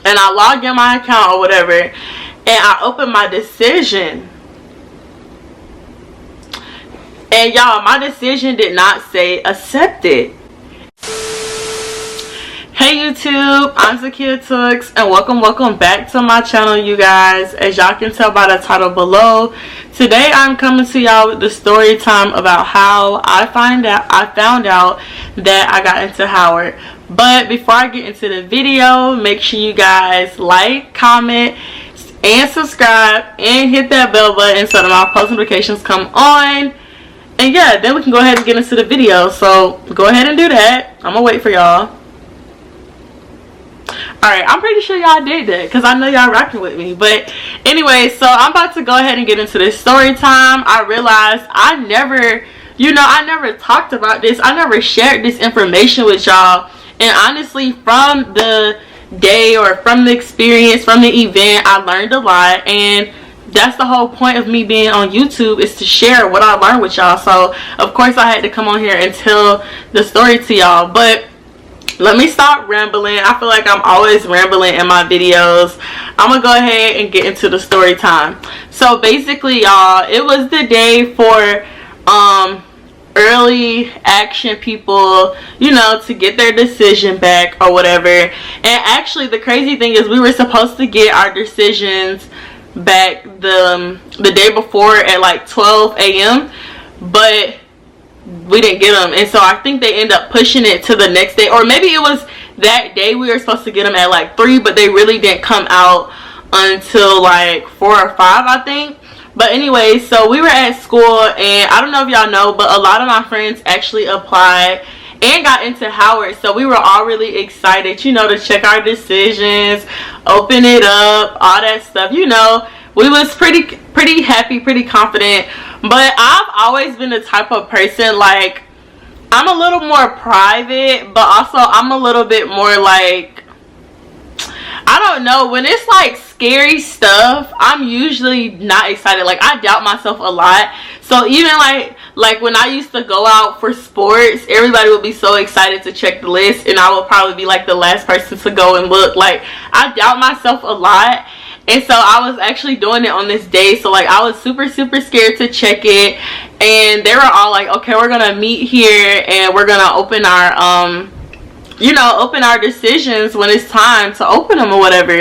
and I log in my account or whatever, and I open my decision. And y'all, my decision did not say accepted. Hey YouTube, I'm Zakia and welcome back to my channel, you guys. As y'all can tell by the title below, today I'm coming to y'all with the story time about how I found out that I got into Howard. But before I get into the video, make sure you guys like, comment, and subscribe, and hit that bell button so that my post notifications come on. And yeah, then we can go ahead and get into the video. So go ahead and do that. I'm gonna wait for y'all. Alright, I'm pretty sure y'all did that because I know y'all rocking with me. But anyway, so I'm about to go ahead and get into this story time. I realized I never talked about this. I never shared this information with y'all. And honestly, from the day or from the experience, from the event, I learned a lot. And that's the whole point of me being on YouTube, is to share what I learned with y'all. So of course I had to come on here and tell the story to y'all. But let me stop rambling. I feel like I'm always rambling in my videos. I'm gonna go ahead and get into the story time. So basically, y'all, it was the day for early action people, to get their decision back or whatever. And actually, the crazy thing is we were supposed to get our decisions back the day before at like 12 a.m. but we didn't get them, and so I think they end up pushing it to the next day, or maybe it was that day we were supposed to get them at like 3, but they really didn't come out until like 4 or 5, I think. But anyway, so we were at school, and I don't know if y'all know, but a lot of my friends actually applied and got into Howard. So we were all really excited, to check our decisions, open it up, all that stuff. We was pretty happy, pretty confident. But I've always been the type of person, like, I'm a little more private, but also I'm a little bit more like, I don't know, when it's like scary stuff, I'm usually not excited. Like, I doubt myself a lot. So even like when I used to go out for sports, everybody would be so excited to check the list, and I would probably be like the last person to go and look. Like, I doubt myself a lot. And so I was actually doing it on this day. So like I was super scared to check it. And they were all like, okay, we're gonna meet here and we're gonna open our open our decisions when it's time to open them or whatever.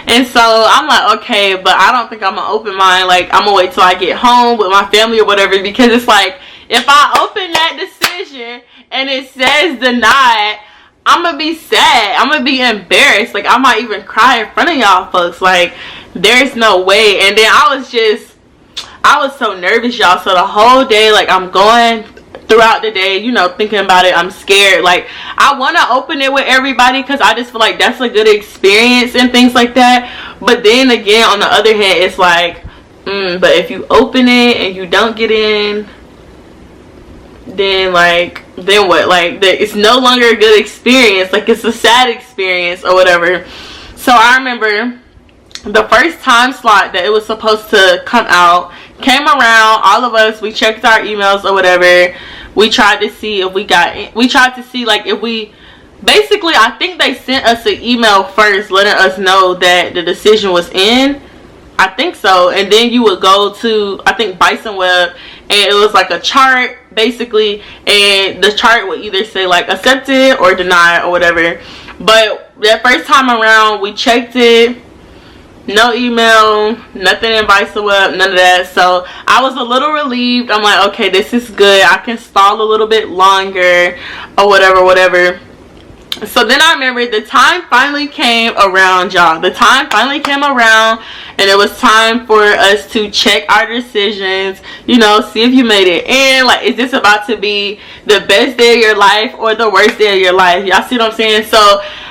And so I'm like, okay, but I don't think I'm gonna open mine. Like, I'm gonna wait till I get home with my family or whatever, because it's like, if I open that decision and it says denied, I'm gonna be sad. I'm gonna be embarrassed. Like, I might even cry in front of y'all folks. Like, there's no way. And then I was so nervous, y'all. So the whole day, like, I'm going throughout the day, thinking about it. I'm scared. Like, I want to open it with everybody because I just feel like that's a good experience and things like that. But then again, on the other hand, it's like, but if you open it and you don't get in, then what? Like, it's no longer a good experience. Like, it's a sad experience or whatever. So I remember the first time slot that it was supposed to come out came around. All of us, we checked our emails or whatever. We tried to see if we got in. We tried to see, like, if we, basically, I think they sent us an email first letting us know that the decision was in. I think so. And then you would go to, I think, Bison Web, and it was like a chart basically, and the chart would either say like accepted or denied or whatever. But that first time around, we checked it, no email, nothing in Bison Web, none of that. So I was a little relieved. I'm like, okay, this is good. I can stall a little bit longer or whatever. So then I remember the time finally came around, y'all. The time finally came around, and it was time for us to check our decisions, see if you made it in. Like, is this about to be the best day of your life or the worst day of your life? Y'all see what I'm saying? So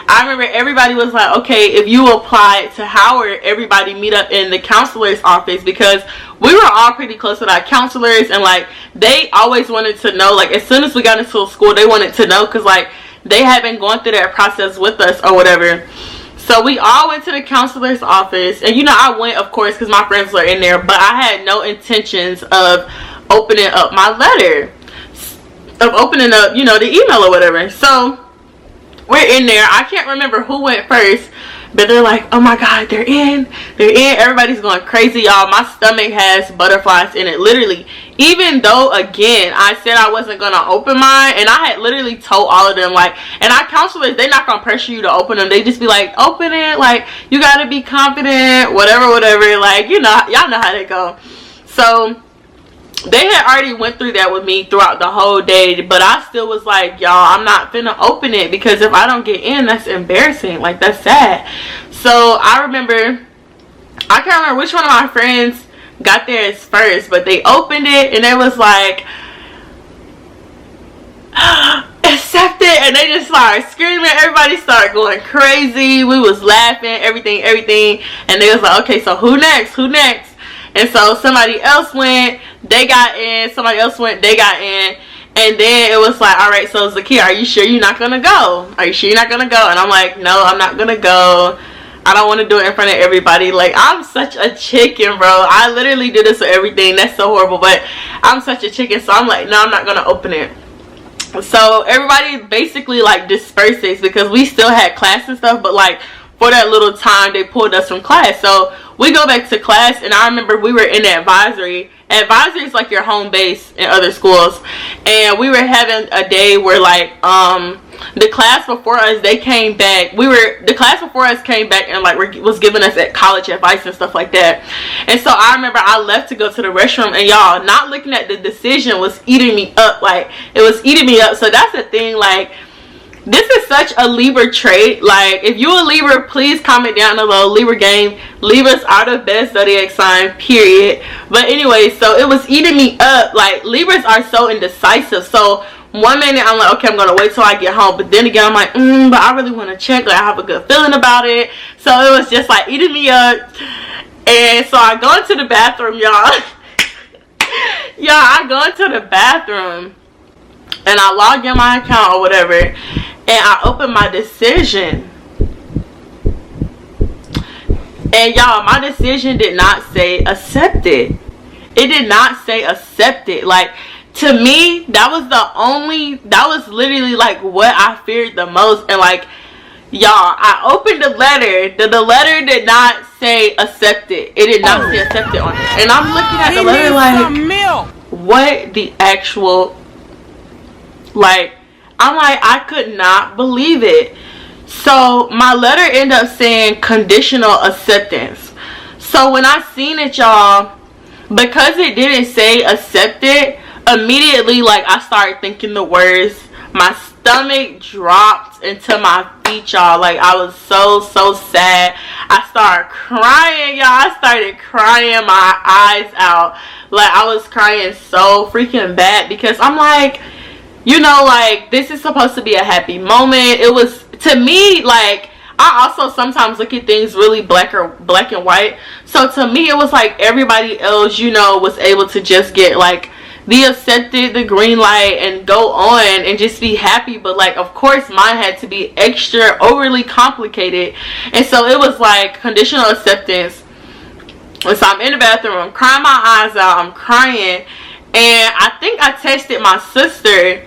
I remember everybody was like, okay, if you apply to Howard, everybody meet up in the counselor's office, because we were all pretty close with our counselors, and like, they always wanted to know, like, as soon as we got into school, they wanted to know, because like, they had been going through that process with us or whatever. So we all went to the counselor's office, and I went, of course, because my friends were in there, but I had no intentions of opening up my letter, of opening up, the email or whatever. So we're in there. I can't remember who went first, but they're like, oh my god, they're in, everybody's going crazy, y'all. My stomach has butterflies in it, literally. Even though, again, I said I wasn't gonna open mine, and I had literally told all of them, like, and our counselors, they're not gonna pressure you to open them. They just be like, open it, like, you gotta be confident, whatever, like, you know, y'all know how they go. So they had already went through that with me throughout the whole day, but I still was like, y'all, I'm not finna open it, because if I don't get in, that's embarrassing, like, that's sad. So I remember, I can't remember which one of my friends got theirs first, but they opened it and it was like, accept it, and they just started screaming. Everybody started going crazy. We was laughing, everything, and they was like, okay, so who next, and so somebody else went, they got in, somebody else went, they got in, and then it was like, all right, so Zakia, are you sure you're not gonna go? And I'm like, no, I'm not gonna go. I don't want to do it in front of everybody. Like, I'm such a chicken, bro. I literally do this for everything. That's so horrible, but I'm such a chicken, so I'm like, no, I'm not gonna open it. So everybody basically like disperses, because we still had class and stuff, but like for that little time they pulled us from class. So we go back to class, and I remember we were in the advisory. Advisory is like your home base in other schools, and we were having a day where like the class before us, they came back. The class before us came back and like was giving us at college advice and stuff like that. And so I remember I left to go to the restroom, and y'all, not looking at the decision was eating me up. Like, it was eating me up. So that's the thing, like, this is such a Libra trait. Like, if you a Libra, please comment down below. Libra gang, Libras are the best zodiac sign, period. But anyway, so it was eating me up. Like, Libras are so indecisive. So one minute I'm like, okay, I'm gonna wait till I get home, but then again I'm like, but I really want to check, like, I have a good feeling about it. So it was just like eating me up. And so I go into the bathroom, y'all. I go into the bathroom and I log in my account or whatever, and I open my decision, and y'all, my decision did not say accepted. It did not say accepted. Like, to me, that was literally like what I feared the most. And like, y'all, I opened the letter. The letter did not say accepted. It did not say accepted on it. And I'm looking at the letter like, what the actual, like, I'm like, I could not believe it. So my letter ended up saying conditional acceptance. So when I seen it, y'all, because it didn't say accepted, immediately, like, I started thinking the words. My stomach dropped into my feet, y'all. Like, I was so sad. I started crying, y'all. I started crying my eyes out. Like, I was crying so freaking bad, because I'm like, you know, like, this is supposed to be a happy moment. It was, to me, like, I also sometimes look at things really black and white. So to me, it was like everybody else, you know, was able to just get like the accepted, the green light, and go on and just be happy. But like, of course, mine had to be extra overly complicated. And so it was like conditional acceptance. And so I'm in the bathroom, I'm crying my eyes out, I'm crying, and I think I texted my sister,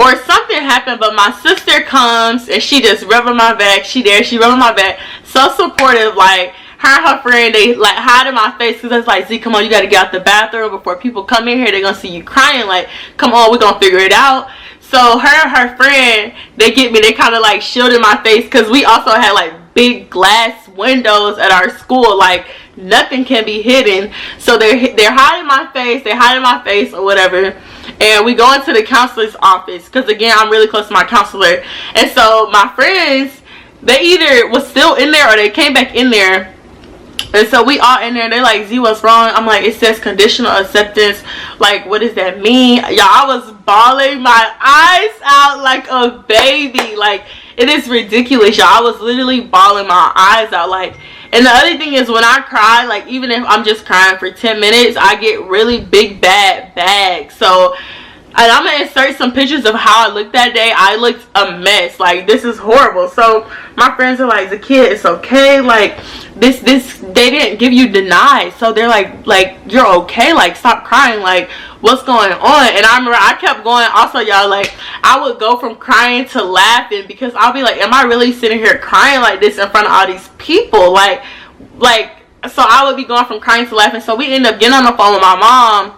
or something happened, but my sister comes and she just rubbing my back. She rubbing my back, so supportive. Like, her and her friend, they like hide in my face, because it's like, Z, come on, you got to get out the bathroom before people come in here. They're gonna see you crying. Like, come on, we're gonna figure it out. So her and her friend, they get me, they kind of like shielded my face, because we also had like big glass windows at our school. Like, nothing can be hidden. So they're hiding my face, or whatever. And we go into the counselor's office, because again, I'm really close to my counselor. And so my friends, they either was still in there or they came back in there. And so we all in there, they're like, Z, what's wrong? I'm like, it says conditional acceptance. Like, what does that mean? Y'all, I was bawling my eyes out like a baby. Like, it is ridiculous, y'all. I was literally bawling my eyes out. Like, and the other thing is, when I cry, like, even if I'm just crying for 10 minutes, I get really big bad bags. So And I'm gonna insert some pictures of how I looked that day. I looked a mess. Like, this is horrible. So my friends are like, Zakia, it's okay. Like, this they didn't give you denied. So they're like you're okay. Like, stop crying. Like, what's going on? And I remember I kept going. Also, y'all, like, I would go from crying to laughing because I'll be like, am I really sitting here crying like this in front of all these people? Like, so I would be going from crying to laughing. So we end up getting on the phone with my mom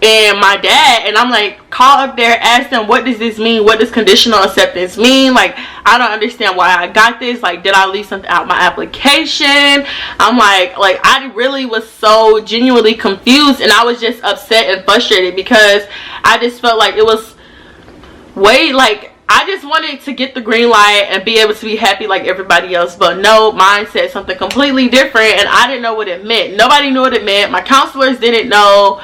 and my dad, and I'm like, call up there, ask them, what does this mean? What does conditional acceptance mean? Like, I don't understand why I got this. Like, did I leave something out my application? I'm like I really was so genuinely confused, and I was just upset and frustrated because I just felt like it was way, like, I just wanted to get the green light and be able to be happy like everybody else. But no, mine said something completely different, and I didn't know what it meant. Nobody knew what it meant. My counselors didn't know.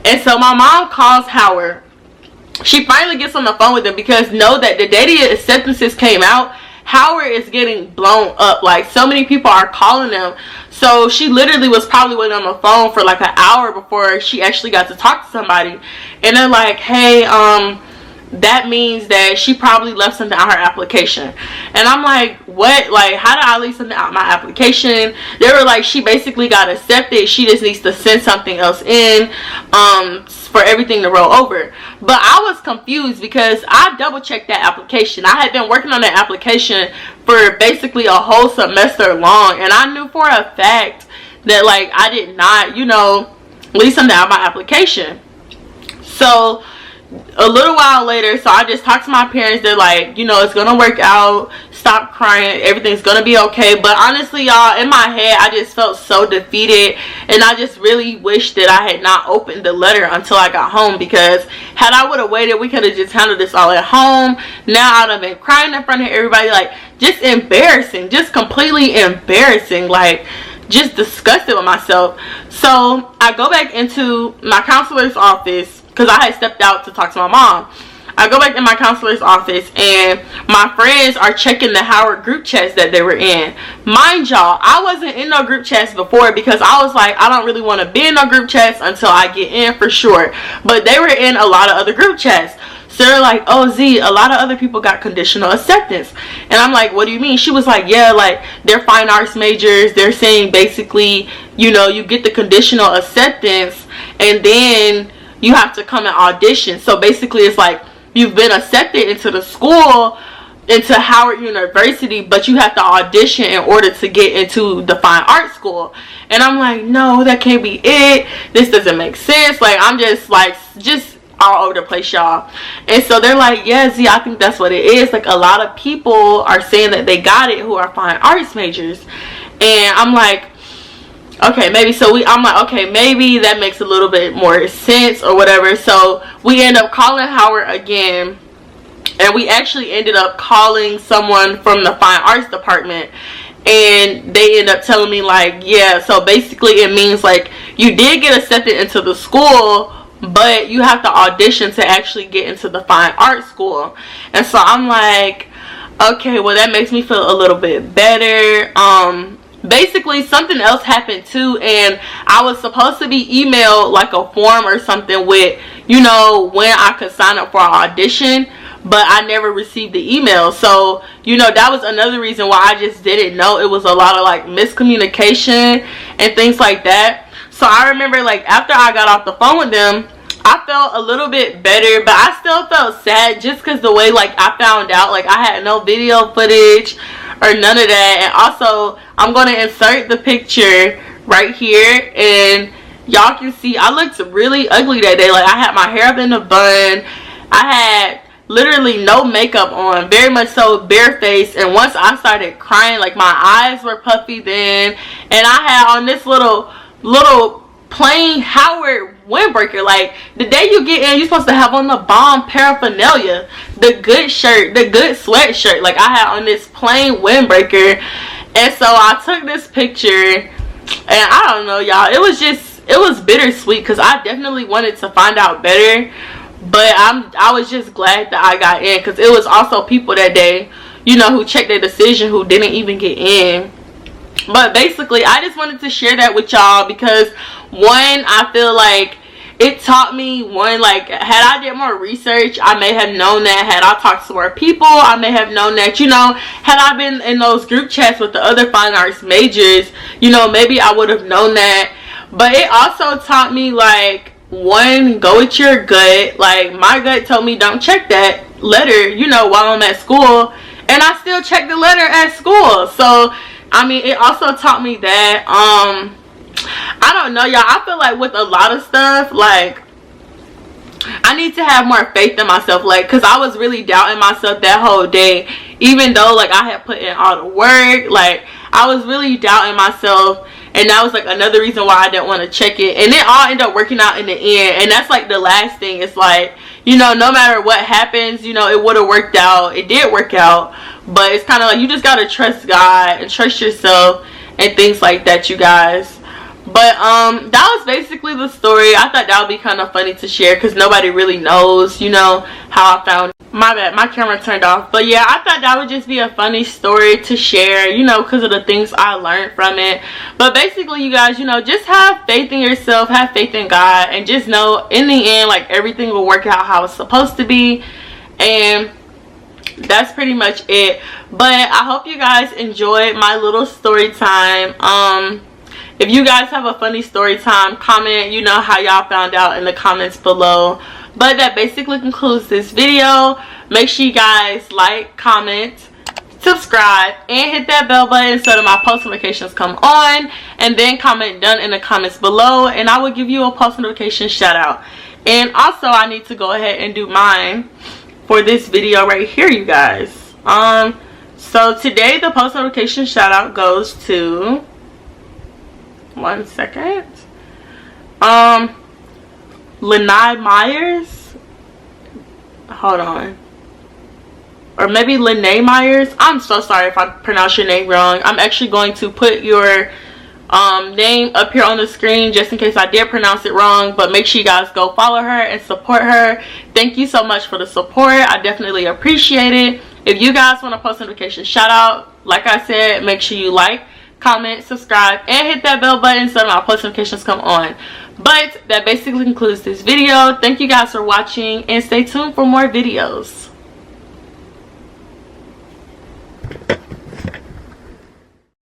And so my mom calls Howard. She finally gets on the phone with him because know that the day the acceptances came out, Howard is getting blown up. Like, so many people are calling him. So she literally was probably waiting on the phone for like an hour before she actually got to talk to somebody. And they're like, hey, that means that she probably left something out her application. And I'm like, what? Like, how did I leave something out my application? They were like, she basically got accepted. She just needs to send something else in for everything to roll over. But I was confused because I double checked that application. I had been working on that application for basically a whole semester long, and I knew for a fact that, like, I did not, you know, leave something out my application. So a little while later, so I just talked to my parents. They're like, you know, it's gonna work out, stop crying, everything's gonna be okay. But honestly, y'all, in my head, I just felt so defeated, and I just really wish that I had not opened the letter until I got home, because had I would have waited, we could have just handled this all at home. Now I'd have been crying in front of everybody. Like, just embarrassing, just completely embarrassing, like, just disgusted with myself. So I go back into my counselor's office because I had stepped out to talk to my mom. I go back in my counselor's office, and my friends are checking the Howard group chats that they were in. Mind y'all, I wasn't in no group chats before because I was like, I don't really want to be in no group chats until I get in for sure. But they were in a lot of other group chats. So they're like, oh, Z, a lot of other people got conditional acceptance. And I'm like, what do you mean? She was like, yeah, like, they're fine arts majors. They're saying basically, you know, you get the conditional acceptance and then you have to come and audition. So basically it's like you've been accepted into the school, into Howard University, but you have to audition in order to get into the fine art school. And I'm like, no, that can't be it. This doesn't make sense. Like, I'm just like, just all over the place, y'all. And so they're like, yeah, Z, I think that's what it is. Like, a lot of people are saying that they got it who are fine arts majors. And I'm like, okay, maybe. So I'm like, okay, maybe that makes a little bit more sense or whatever. So we end up calling Howard again, and we actually ended up calling someone from the fine arts department, and they end up telling me like, yeah, so basically it means like you did get accepted into the school, but you have to audition to actually get into the fine art school. And so I'm like, okay, well, that makes me feel a little bit better. Basically something else happened too, and I was supposed to be emailed like a form or something with, you know, when I could sign up for an audition, but I never received the email. So, you know, that was another reason why I just didn't know. It was a lot of like miscommunication and things like that. So I remember, like, after I got off the phone with them, I felt a little bit better, but I still felt sad just because the way, like, I found out, like, I had no video footage or none of that. And also, I'm going to insert the picture right here, and y'all can see I looked really ugly that day. Like, I had my hair up in a bun. I had literally no makeup on, very much so bare face. And once I started crying, like, my eyes were puffy then, and I had on this little plain Howard windbreaker. Like, the day you get in, you're supposed to have on the bomb paraphernalia, the good shirt, the good sweatshirt. Like, I had on this plain windbreaker. And so I took this picture, and I don't know, y'all, it was bittersweet because I definitely wanted to find out better. But I was just glad that I got in, because it was also people that day, you know, who checked their decision who didn't even get in. But basically, I just wanted to share that with y'all because, one, I feel like it taught me, one, like, had I did more research, I may have known that. Had I talked to more people, I may have known that. You know, had I been in those group chats with the other fine arts majors, you know, maybe I would have known that. But it also taught me, like, one, go with your gut. Like, my gut told me don't check that letter, you know, while I'm at school, and I still checked the letter at school. So I mean, it also taught me that I don't know, y'all, I feel like with a lot of stuff, like, I need to have more faith in myself, like, because I was really doubting myself that whole day, even though, like, I had put in all the work. Like, I was really doubting myself, and that was, like, another reason why I didn't want to check it. And it all ended up working out in the end, and that's, like, the last thing. It's like, you know, no matter what happens, you know, it would have worked out. It did work out, but it's kind of like, you just got to trust God and trust yourself and things like that, you guys. But that was basically the story. I thought that would be kind of funny to share, because nobody really knows, you know, how I found. My bad, my camera turned off. But yeah, I thought that would just be a funny story to share, you know, because of the things I learned from it. But basically, you guys, you know, just have faith in yourself, have faith in God, and just know in the end, like, everything will work out how it's supposed to be. And that's pretty much it. But I hope you guys enjoyed my little story time. If you guys have a funny story time, comment, you know, how y'all found out in the comments below. But that basically concludes this video. Make sure you guys like, comment, subscribe, and hit that bell button so that my post notifications come on. And then comment done in the comments below, and I will give you a post notification shout out. And also, I need to go ahead and do mine for this video right here, you guys. So today the post notification shout out goes to, one second, Lanai Myers, hold on, or maybe Lene Myers. I'm so sorry if I pronounce your name wrong. I'm actually going to put your name up here on the screen just in case I did pronounce it wrong. But make sure you guys go follow her and support her. Thank you so much for the support. I definitely appreciate it. If you guys want a post notification shout out, like I said, make sure you like, comment, subscribe, and hit that bell button so that my post notifications come on. But that basically concludes this video. Thank you guys for watching, and stay tuned for more videos.